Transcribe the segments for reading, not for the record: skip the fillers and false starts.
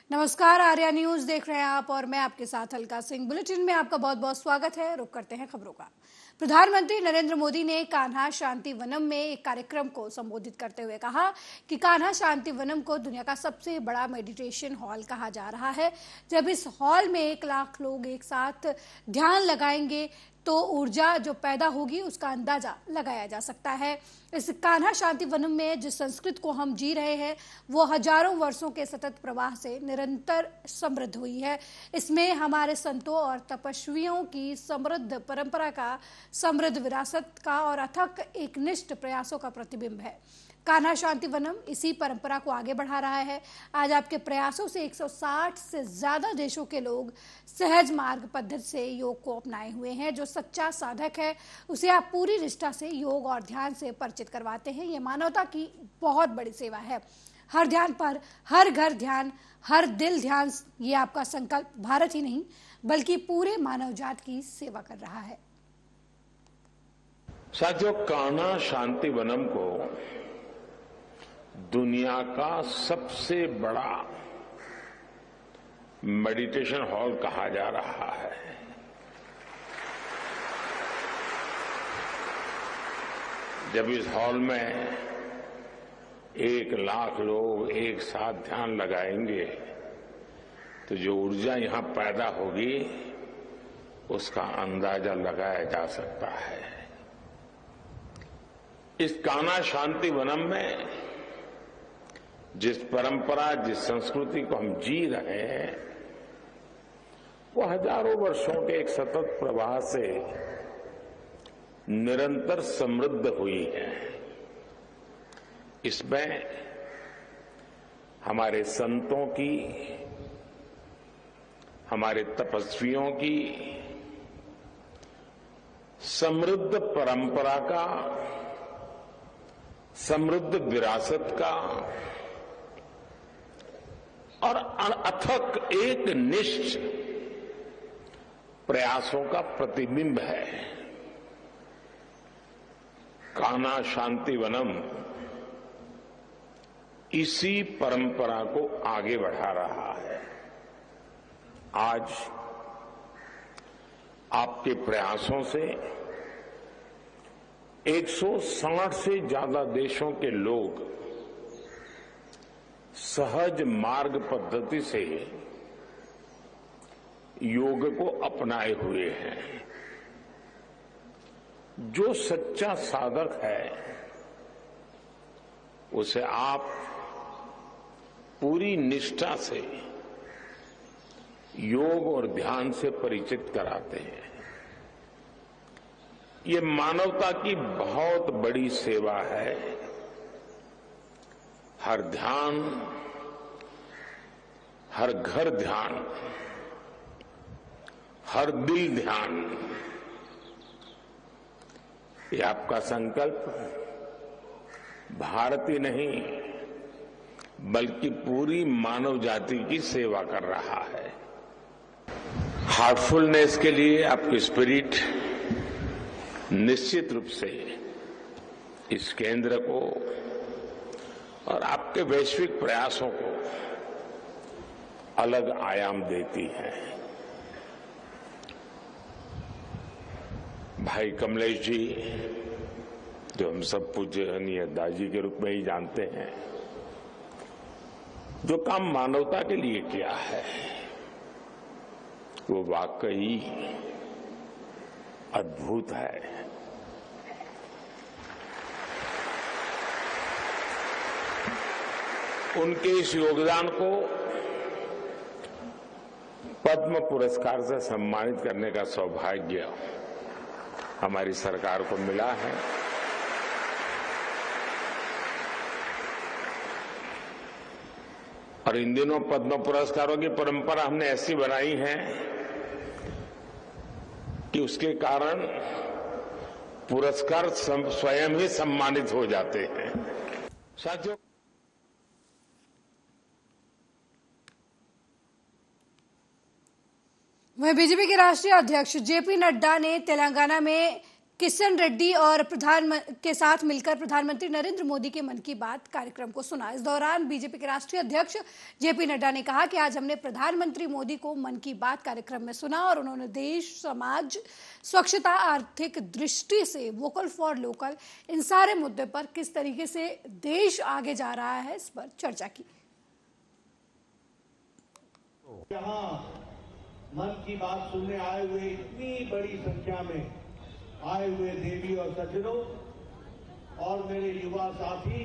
नमस्कार, आर्या न्यूज देख रहे हैं आप और मैं आपके साथ अलका सिंह। बुलेटिन में आपका बहुत बहुत स्वागत है। रुक करते हैं खबरों का। प्रधानमंत्री नरेंद्र मोदी ने कान्हा शांति वनम में एक कार्यक्रम को संबोधित करते हुए कहा कि कान्हा शांति वनम को दुनिया का सबसे बड़ा मेडिटेशन हॉल कहा जा रहा है। जब इस हॉल में 1 लाख लोग एक साथ ध्यान लगाएंगे तो ऊर्जा जो पैदा होगी उसका अंदाजा लगाया जा सकता है। इस कान्हा शांति वनम में जिस संस्कृत को हम जी रहे हैं वो हजारों वर्षों के सतत प्रवाह से निरंतर समृद्ध हुई है। इसमें हमारे संतों और तपस्वियों की समृद्ध परंपरा का, समृद्ध विरासत का और अथक एकनिष्ठ प्रयासों का प्रतिबिंब है। कान्हा शांति वनम इसी परंपरा को आगे बढ़ा रहा है। आज आपके प्रयासों से 160 से ज्यादा देशों के लोग सहज मार्ग पद्धति से योग को अपनाए हुए हैं। जो सच्चा साधक है उसे आप पूरी निष्ठा से योग और ध्यान से परिचित करवाते हैं। ये मानवता की बहुत बड़ी सेवा है। हर ध्यान पर हर घर ध्यान, हर दिल ध्यान, ये आपका संकल्प भारत ही नहीं बल्कि पूरे मानव जात की सेवा कर रहा है। साथियों, कान्हा शांति वनम को दुनिया का सबसे बड़ा मेडिटेशन हॉल कहा जा रहा है। जब इस हॉल में 1 लाख लोग एक साथ ध्यान लगाएंगे तो जो ऊर्जा यहां पैदा होगी उसका अंदाजा लगाया जा सकता है। इस कान्हा शांति वनम में जिस परंपरा, जिस संस्कृति को हम जी रहे हैं वो हजारों वर्षों के एक सतत प्रवाह से निरंतर समृद्ध हुई है। इसमें हमारे संतों की, हमारे तपस्वियों की समृद्ध परंपरा का, समृद्ध विरासत का और अथक एक निष्ठ प्रयासों का प्रतिबिंब है। कान्हा शांति वनम इसी परंपरा को आगे बढ़ा रहा है। आज आपके प्रयासों से 160 से ज्यादा देशों के लोग सहज मार्ग पद्धति से योग को अपनाए हुए हैं। जो सच्चा साधक है उसे आप पूरी निष्ठा से योग और ध्यान से परिचित कराते हैं। ये मानवता की बहुत बड़ी सेवा है। हर ध्यान, हर घर ध्यान, हर दिल ध्यान, ये आपका संकल्प भारत ही नहीं बल्कि पूरी मानव जाति की सेवा कर रहा है। हार्टफुलनेस के लिए आपकी स्पिरिट निश्चित रूप से इस केंद्र को और आपके वैश्विक प्रयासों को अलग आयाम देती है। भाई कमलेश जी, जो हम सब पूजनीय दाजी के रूप में ही जानते हैं, जो काम मानवता के लिए किया है वो वाकई अद्भुत है। उनके इस योगदान को पद्म पुरस्कार से सम्मानित करने का सौभाग्य हमारी सरकार को मिला है। और इन दिनों पद्म पुरस्कारों की परंपरा हमने ऐसी बनाई है कि उसके कारण पुरस्कार स्वयं ही सम्मानित हो जाते हैं। साथियों, वहीं बीजेपी के राष्ट्रीय अध्यक्ष जेपी नड्डा ने तेलंगाना में किशन रेड्डी और के साथ मिलकर प्रधानमंत्री नरेंद्र मोदी के मन की बात कार्यक्रम को सुना। इस दौरान बीजेपी के राष्ट्रीय अध्यक्ष जेपी नड्डा ने कहा कि आज हमने प्रधानमंत्री मोदी को मन की बात कार्यक्रम में सुना और उन्होंने देश, समाज, स्वच्छता, आर्थिक दृष्टि से वोकल फॉर लोकल, इन सारे मुद्दे पर किस तरीके से देश आगे जा रहा है, इस पर चर्चा की। यहाँ मन की बात सुनने आए हुए इतनी बड़ी संख्या में आए हुए देवी और सज्जनों और मेरे युवा साथी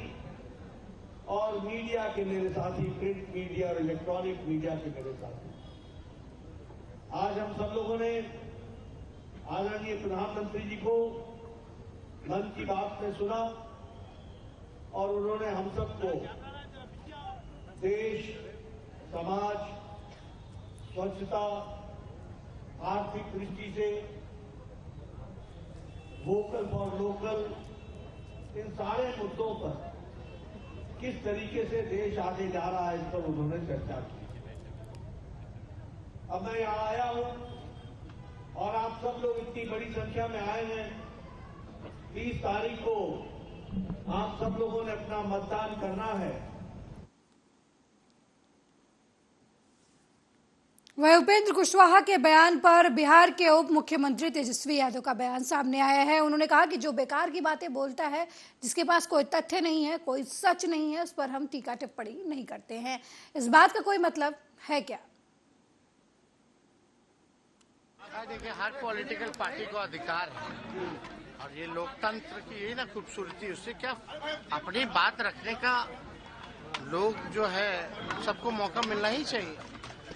और मीडिया के मेरे साथी, प्रिंट मीडिया और इलेक्ट्रॉनिक मीडिया के मेरे साथी, आज हम सब लोगों ने आदरणीय प्रधानमंत्री जी को मन की बात में सुना और उन्होंने हम सबको देश, समाज, स्वच्छता, आर्थिक दृष्टि से वोकल फॉर लोकल, इन सारे मुद्दों पर किस तरीके से देश आगे जा रहा है, इस पर उन्होंने चर्चा की। अब मैं यहाँ आया हूं और आप सब लोग इतनी बड़ी संख्या में आए हैं। 30 तारीख को आप सब लोगों ने अपना मतदान करना है। वहीं उपेंद्र कुशवाहा के बयान पर बिहार के उप मुख्यमंत्री तेजस्वी यादव का बयान सामने आया है। उन्होंने कहा कि जो बेकार की बातें बोलता है, जिसके पास कोई तथ्य नहीं है, कोई सच नहीं है, उस पर हम टीका टिप्पणी नहीं करते हैं। इस बात का कोई मतलब है क्या? देखिए, हर पॉलिटिकल पार्टी को अधिकार है और ये लोकतंत्र की यही ना खूबसूरती, उससे क्या अपनी बात रखने का लोग जो है सबको मौका मिलना ही चाहिए।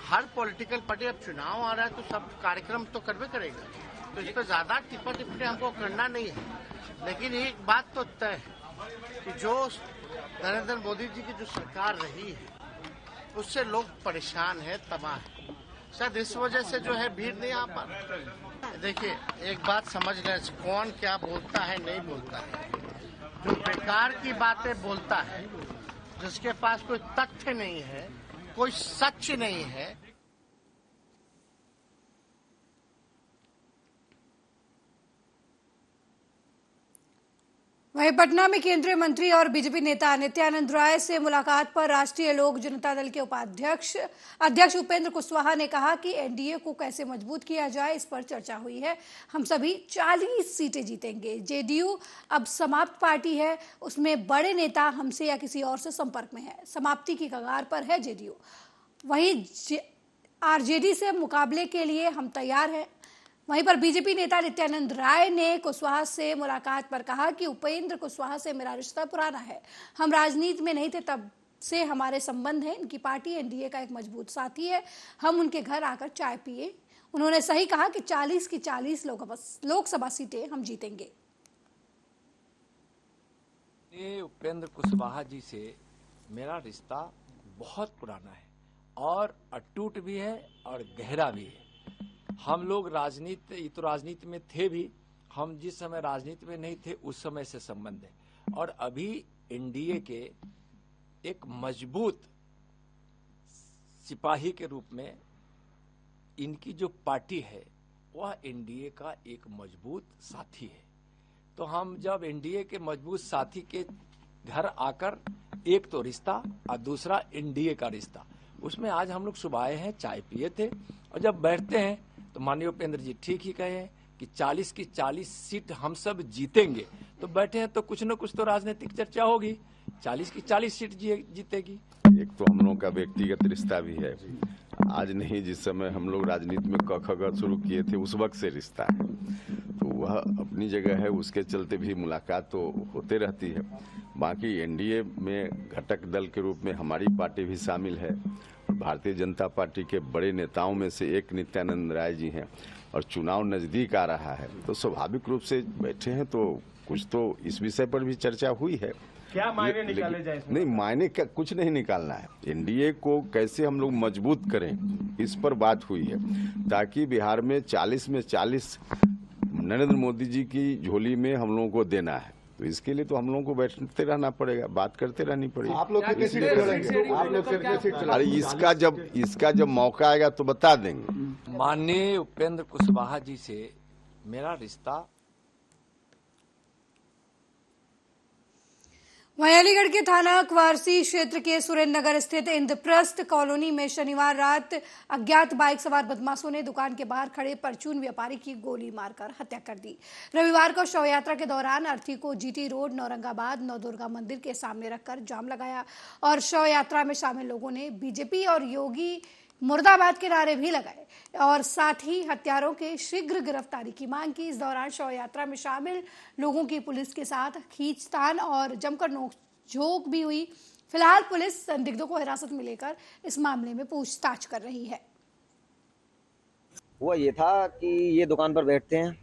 हर पॉलिटिकल पार्टी, अब चुनाव आ रहा है तो सब कार्यक्रम तो करवे करेगा, तो इस पर ज्यादा टिप्पा टिप्पणी हमको करना नहीं है। लेकिन एक बात तो तय है कि जो नरेंद्र मोदी जी की जो सरकार रही है उससे लोग परेशान है, तबाह है। शायद इस वजह से जो है भीड़ नहीं आ पा रही। देखिए, एक बात समझ लें, कौन क्या बोलता है, नहीं बोलता है। जो बेकार की बातें बोलता है, जिसके पास कोई तथ्य नहीं है, कोई सच नहीं है, वहीं पटना में केंद्रीय मंत्री और बीजेपी नेता नित्यानंद राय से मुलाकात पर राष्ट्रीय लोक जनता दल के अध्यक्ष उपेंद्र कुशवाहा ने कहा कि एनडीए को कैसे मजबूत किया जाए, इस पर चर्चा हुई है। हम सभी 40 सीटें जीतेंगे। जेडीयू अब समाप्त पार्टी है, उसमें बड़े नेता हमसे या किसी और से संपर्क में है। समाप्ति की कगार पर है जेडीयू। वहीं आरजेडी से मुकाबले के लिए हम तैयार हैं। वहीं पर बीजेपी नेता नित्यानंद राय ने कुशवाहा से मुलाकात पर कहा कि उपेंद्र कुशवाहा से मेरा रिश्ता पुराना है। हम राजनीति में नहीं थे तब से हमारे संबंध हैं। इनकी पार्टी एनडीए का एक मजबूत साथी है। हम उनके घर आकर चाय पिए। उन्होंने सही कहा कि 40 की 40 लोकसभा सीटें हम जीतेंगे। उपेंद्र कुशवाहा जी से मेरा रिश्ता बहुत पुराना है और अटूट भी है और गहरा भी है। हम लोग राजनीति में थे भी, हम जिस समय राजनीति में नहीं थे उस समय से संबंध है। और अभी एनडीए के एक मजबूत सिपाही के रूप में इनकी जो पार्टी है वह एनडीए का एक मजबूत साथी है। तो हम जब एनडीए के मजबूत साथी के घर आकर, एक तो रिश्ता और दूसरा एनडीए का रिश्ता, उसमें आज हम लोग सुबह आए हैं, चाय पिए थे और जब बैठते हैं तो माननीय उपेंद्र जी ठीक ही कहे हैं कि 40 की 40 सीट हम सब जीतेंगे। तो बैठे हैं तो कुछ न कुछ तो राजनीतिक चर्चा होगी। 40 की 40 सीट जीतेगी। एक तो हम लोगों का व्यक्तिगत रिश्ता भी है, आज नहीं, जिस समय हम लोग राजनीति में क शुरू किए थे उस वक्त से रिश्ता है, तो वह अपनी जगह है। उसके चलते भी मुलाकात तो होते रहती है। बाकी एनडीए में घटक दल के रूप में हमारी पार्टी भी शामिल है। भारतीय जनता पार्टी के बड़े नेताओं में से एक नित्यानंद राय जी हैं और चुनाव नजदीक आ रहा है तो स्वाभाविक रूप से बैठे हैं, तो कुछ तो इस विषय पर भी चर्चा हुई है। क्या मायने निकाले जाए इसमें? नहीं, मायने क्या, कुछ नहीं निकालना है। एनडीए को कैसे हम लोग मजबूत करें, इस पर बात हुई है, ताकि बिहार में 40 में 40 नरेंद्र मोदी जी की झोली में हम लोगों को देना है। तो इसके लिए तो हम लोगों को बैठते रहना पड़ेगा, बात करते रहनी पड़ेगी। आप लोग कितनी सीट चलेंगे? आप लोग कितनी सीट चलेंगे? अरे इसका जब मौका आएगा तो बता देंगे। माननीय उपेंद्र कुशवाहा जी से मेरा रिश्ता वहीं अलीगढ़ के थाना क्वारसी क्षेत्र के सुरेंद्र नगर स्थित इंद्रप्रस्थ कॉलोनी में शनिवार रात अज्ञात बाइक सवार बदमाशों ने दुकान के बाहर खड़े परचून व्यापारी की गोली मारकर हत्या कर दी। रविवार को शव यात्रा के दौरान अर्थी को जीटी रोड नौरंगाबाद नवदुर्गा मंदिर के सामने रखकर जाम लगाया और शव यात्रा में शामिल लोगों ने बीजेपी और योगी मुर्दाबाद के नारे भी लगाए और साथ ही हत्यारों के शीघ्र गिरफ्तारी की मांग की। इस दौरान शव यात्रा में शामिल लोगों की पुलिस के साथ खींचतान और जमकर नोकझोंक भी हुई। फिलहाल पुलिस संदिग्धों को हिरासत में लेकर इस मामले में पूछताछ कर रही है। वो ये था कि ये दुकान पर बैठते हैं,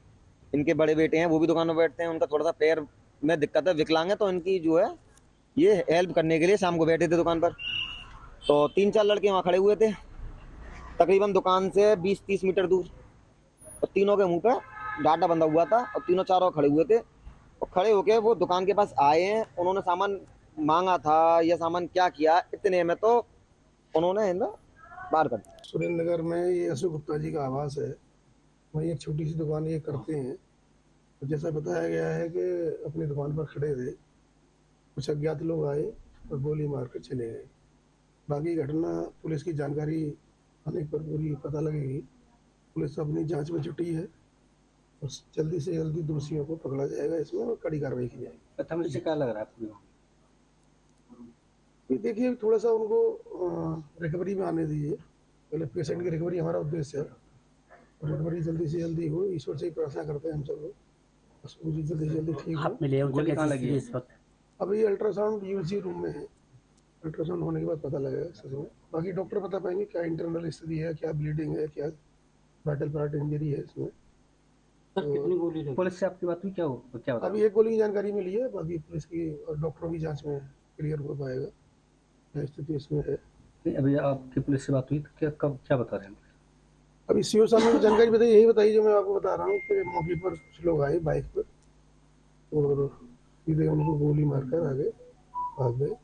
इनके बड़े बेटे हैं वो भी दुकान पर बैठते हैं, उनका थोड़ा सा पैर में दिक्कत है, विकलांग है, तो इनकी जो है ये हेल्प करने के लिए शाम को बैठे थे दुकान पर। तो 3-4 लड़के वहाँ खड़े हुए थे तकरीबन दुकान से 20-30 मीटर दूर, और तीनों के मुंह पे डाटा बंधा हुआ था और तीनों चारों खड़े हुए थे। और खड़े होके वो दुकान के पास आए हैं, उन्होंने सामान मांगा था या सामान क्या किया, इतने में तो उन्होंने इन्हें बाहर कर दिया। सुरेंद्र नगर में ये अशोक गुप्ता जी का आवास है, वहीं एक छोटी सी दुकान ये करते हैं। तो जैसा बताया गया है कि अपनी दुकान पर खड़े थे, कुछ अज्ञात लोग आए और गोली मारकर चले गए। बाकी घटना पुलिस की जानकारी आने पर पूरी पता लगेगी। पुलिस अपनी जांच में जुटी है और जल्दी से जल्दी दोषियों को पकड़ा जाएगा, इसमें कड़ी कार्रवाई की जाएगी। प्रथम से क्या लग रहा है आपको? देखिए थोड़ा सा उनको रिकवरी में आने दीजिए, पहले पेशेंट की रिकवरी हमारा उद्देश्य है, रिकवरी जल्दी से जल्दी हो, ईश्वर से ही प्रार्थना करते हैं हम सब लोग, बस जल्दी से जल्दी ठीक हो। अभी अल्ट्रासाउंड यूसी रूम में है, अल्ट्रासाउंड होने के बाद पता लगेगा सच में। बाकी डॉक्टर बता पाएंगे क्या इंटरनल स्थिति है, क्या ब्लीडिंग है, क्या वाइटल पार्ट इंजरी है इसमें। कितनी गोली पुलिस से आपकी बात हुई? क्या अभी एक गोली की जानकारी मिली है, बाकी पुलिस की और डॉक्टरों की जांच में क्लियर हो पाएगा क्या स्थिति इसमें है। अभी आपकी पुलिस से बात हुई तो क्या बता रहे हैं? अभी सीओ साहब ने जानकारी बताई, यही बताई जो मैं आपको बता रहा हूँ कि मौके पर कुछ लोग आए बाइक पर और सीधे उनको गोली मारकर आगे भाग गए।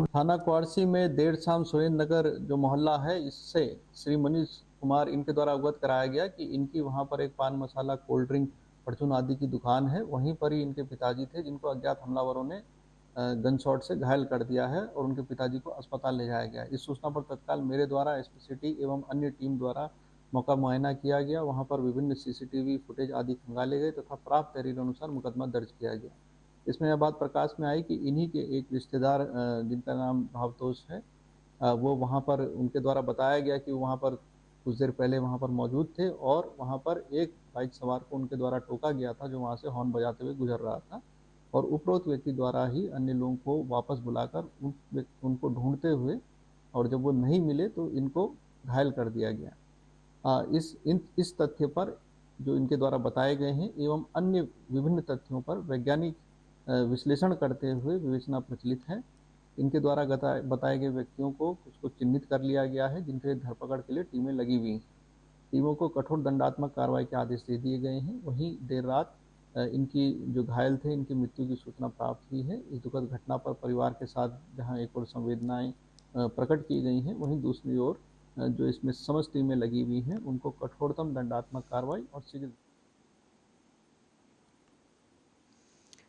थाना क्वारसी में देर शाम सुरेंद्र नगर जो मोहल्ला है, इससे श्री मनीष कुमार इनके द्वारा अवगत कराया गया कि इनकी वहां पर एक पान मसाला, कोल्ड ड्रिंक, परचून आदि की दुकान है। वहीं पर ही इनके पिताजी थे जिनको अज्ञात हमलावरों ने गन शॉट से घायल कर दिया है और उनके पिताजी को अस्पताल ले जाया गया। इस सूचना पर तत्काल मेरे द्वारा एसपी सिटी एवं अन्य टीम द्वारा मौका मुआयना किया गया। वहां पर विभिन्न सीसीटीवी फुटेज आदि खंगाले गए तथा प्राप्त तहरीर अनुसार मुकदमा दर्ज किया गया। इसमें यह बात प्रकाश में आई कि इन्हीं के एक रिश्तेदार जिनका नाम भावतोष है, वो वहाँ पर उनके द्वारा बताया गया कि वहाँ पर कुछ देर पहले वहाँ पर मौजूद थे और वहाँ पर एक बाइक सवार को उनके द्वारा टोका गया था जो वहाँ से हॉर्न बजाते हुए गुजर रहा था और उपरोक्त व्यक्ति द्वारा ही अन्य लोगों को वापस बुलाकर उनको ढूंढते हुए और जब वो नहीं मिले तो इनको घायल कर दिया गया। इस तथ्य पर जो इनके द्वारा बताए गए हैं एवं अन्य विभिन्न तथ्यों पर वैज्ञानिक विश्लेषण करते हुए विवेचना प्रचलित है। इनके द्वारा बताए गए व्यक्तियों को कुछ को चिन्हित कर लिया गया है जिनके धरपकड़ के लिए टीमें लगी हुई हैं। टीमों को कठोर दंडात्मक कार्रवाई के आदेश दे दिए गए हैं। वहीं देर रात इनकी जो घायल थे इनकी मृत्यु की सूचना प्राप्त हुई है। इस दुखद घटना पर परिवार के साथ जहां एक और संवेदनाएं प्रकट की गई हैं, वहीं दूसरी ओर जो इसमें समस्त टीमें लगी हुई हैं उनको कठोरतम दंडात्मक कार्रवाई और शीघ्र।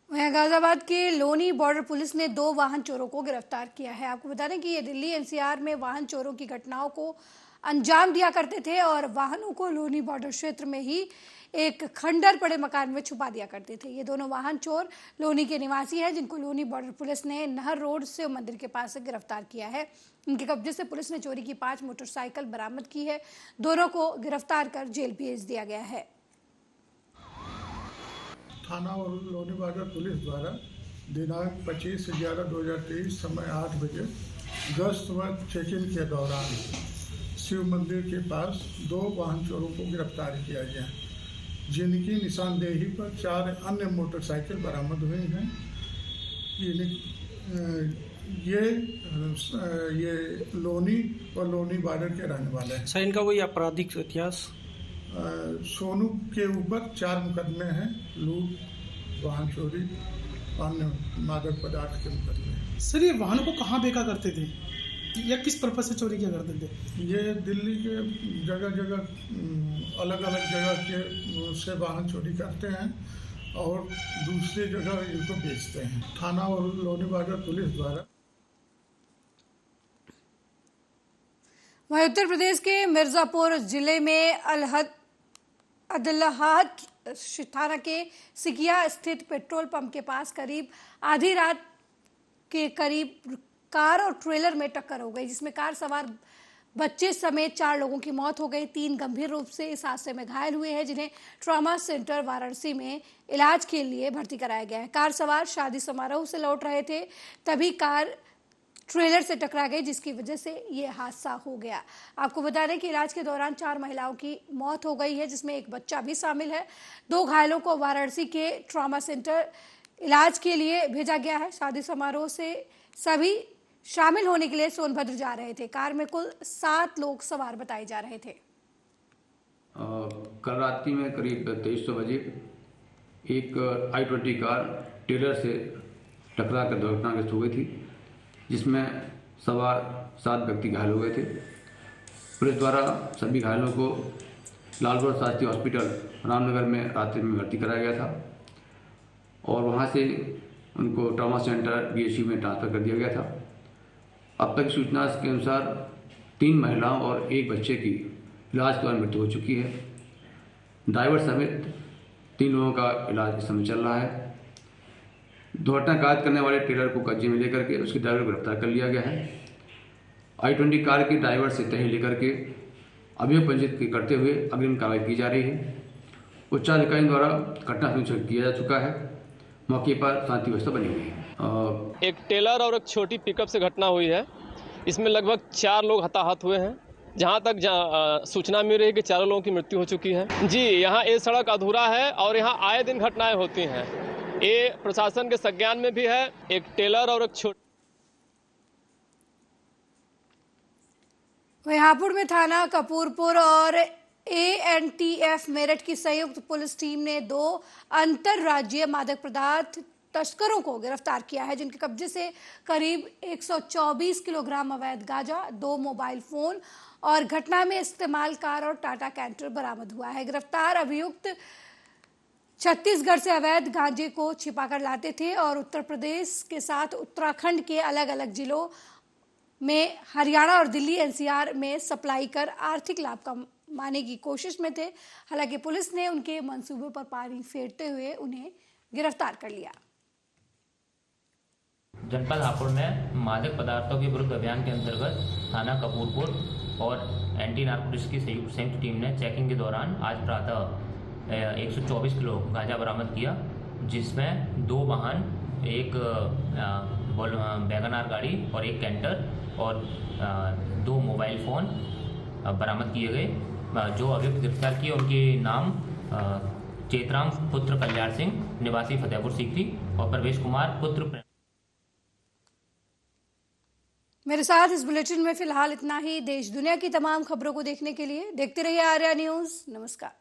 वहीं गाजियाबाद के लोनी बॉर्डर पुलिस ने 2 वाहन चोरों को गिरफ्तार किया है। आपको बता दें कि ये दिल्ली एनसीआर में वाहन चोरों की घटनाओं को अंजाम दिया करते थे और वाहनों को लोनी बॉर्डर क्षेत्र में ही एक खंडर पड़े मकान में छुपा दिया करते थे। ये दोनों वाहन चोर लोनी के निवासी हैं जिनको लोनी बॉर्डर पुलिस ने नहर रोड से मंदिर के पास से गिरफ्तार किया है। इनके कब्जे से पुलिस ने चोरी की 5 मोटरसाइकिल बरामद की है। दोनों को गिरफ्तार कर जेल भेज दिया गया है। थाना और लोनी बॉर्डर पुलिस द्वारा दिनांक 25/11/2023 समय 8 बजे गश्त व चेकिंग के दौरान शिव मंदिर के पास 2 वाहन चोरों को गिरफ्तार किया गया, जिनकी निशानदेही पर 4 अन्य मोटरसाइकिल बरामद हुई हैं। ये लोनी और लोनी बॉर्डर के रहने वाले हैं। सर, इनका कोई आपराधिक इतिहास? सोनू के ऊपर 4 मुकदमे हैं, लूट, वाहन चोरी, अन्य मादक पदार्थ के मुकदमे। सर, ये वाहनों को कहाँ बेचा करते थे या किस पर्पज से चोरी किया करते थे? ये दिल्ली के जगह जगह अलग अलग जगह के से वाहन चोरी करते हैं और दूसरी जगह इनको बेचते हैं। थाना और लोनी बाजार पुलिस द्वारा। वहीं उत्तर प्रदेश के मिर्जापुर जिले में अदलहाट थाना के सिकिया स्थित पेट्रोल पंप के पास करीब आधी रात के करीब कार और ट्रेलर में टक्कर हो गई, जिसमें कार सवार बच्चे समेत 4 लोगों की मौत हो गई। 3 गंभीर रूप से इस हादसे में घायल हुए हैं, जिन्हें ट्रॉमा सेंटर वाराणसी में इलाज के लिए भर्ती कराया गया है। कार सवार शादी समारोह से लौट रहे थे, तभी कार ट्रेलर से टकरा गई, जिसकी वजह से ये हादसा हो गया। आपको बता दें कि इलाज के दौरान 4 महिलाओं की मौत हो गई है, जिसमें एक बच्चा भी शामिल है। 2 घायलों को वाराणसी के ट्रॉमा सेंटर इलाज के लिए भेजा गया है। शादी समारोह से सभी शामिल होने के लिए सोनभद्र जा रहे थे। कार में कुल 7 लोग सवार बताए जा रहे थे। कल रात्रि में करीब 2300 बजे एक i20 कार ट्रेलर से टकरा कर दुर्घटनाग्रस्त हो गई थी, जिसमें सवार 7 व्यक्ति घायल हो गए थे। पुलिस द्वारा सभी घायलों को लालगढ़ शासकीय हॉस्पिटल रामनगर में रात्रि में भर्ती कराया गया था और वहां से उनको ट्रॉमा सेंटर BHU में ट्रांसफर कर दिया गया था। अब तक सूचना के अनुसार 3 महिलाओं और 1 बच्चे की इलाज के दौरान मृत्यु हो चुकी है। ड्राइवर समेत 3 लोगों का इलाज इस समय चल रहा है। दुर्घटना कार्य करने वाले ट्रेलर को कब्जे में लेकर के उसके ड्राइवर को गिरफ्तार कर लिया गया है। i20 कार के ड्राइवर से तह लेकर के अभियोग पंजीकृत करते हुए अग्रिम कार्रवाई की जा रही है। उच्चाधिकारियों द्वारा घटना सुनिश्चित किया जा चुका है। मौके पर शांति व्यवस्था बनी हुई है। एक टेलर और एक छोटी पिकअप से घटना हुई है। इसमें लगभग 4 लोग हताहत हुए हैं। जहां तक सूचना मिल रही है कि 4 लोगों की मृत्यु हो चुकी है। जी, यहाँ ये सड़क अधूरा है और यहाँ आए दिन घटनाएं होती हैं। ये प्रशासन के संज्ञान में भी है। एक टेलर और एक छोटी हापुड़ में थाना कपूरपुर और ANTF मेरठ की संयुक्त पुलिस टीम ने 2 अंतर्राज्यीय मादक पदार्थ तस्करों को गिरफ्तार किया है, जिनके कब्जे से करीब 124 किलोग्राम अवैध गांजा, 2 मोबाइल फोन और घटना में इस्तेमाल कार और टाटा कैंटर बरामद हुआ है। गिरफ्तार अभियुक्त छत्तीसगढ़ से अवैध गांजे को छिपाकर लाते थे और उत्तर प्रदेश के साथ उत्तराखंड के अलग अलग जिलों में हरियाणा और दिल्ली NCR में सप्लाई कर आर्थिक लाभ कमाने की कोशिश में थे। हालांकि पुलिस ने उनके मंसूबे पर पानी फेरते हुए उन्हें गिरफ्तार कर लिया। जनपद हापुड़ में मादक पदार्थों के विरुद्ध अभियान के अंतर्गत थाना कपूरपुर और एंटी नार्कोटिक्स की संयुक्त टीम ने चेकिंग के दौरान आज प्रातः 124 किलो गांजा बरामद किया, जिसमें 2 वाहन, एक वैगनार गाड़ी और एक कैंटर और 2 मोबाइल फ़ोन बरामद किए गए। जो अभियुक्त गिरफ्तार किए उनके नाम चेतराम पुत्र कल्याण सिंह निवासी फतेहपुर सीकरी और प्रवेश कुमार पुत्र। मेरे साथ इस बुलेटिन में फिलहाल इतना ही। देश दुनिया की तमाम खबरों को देखने के लिए देखते रहिए आर्या न्यूज़। नमस्कार।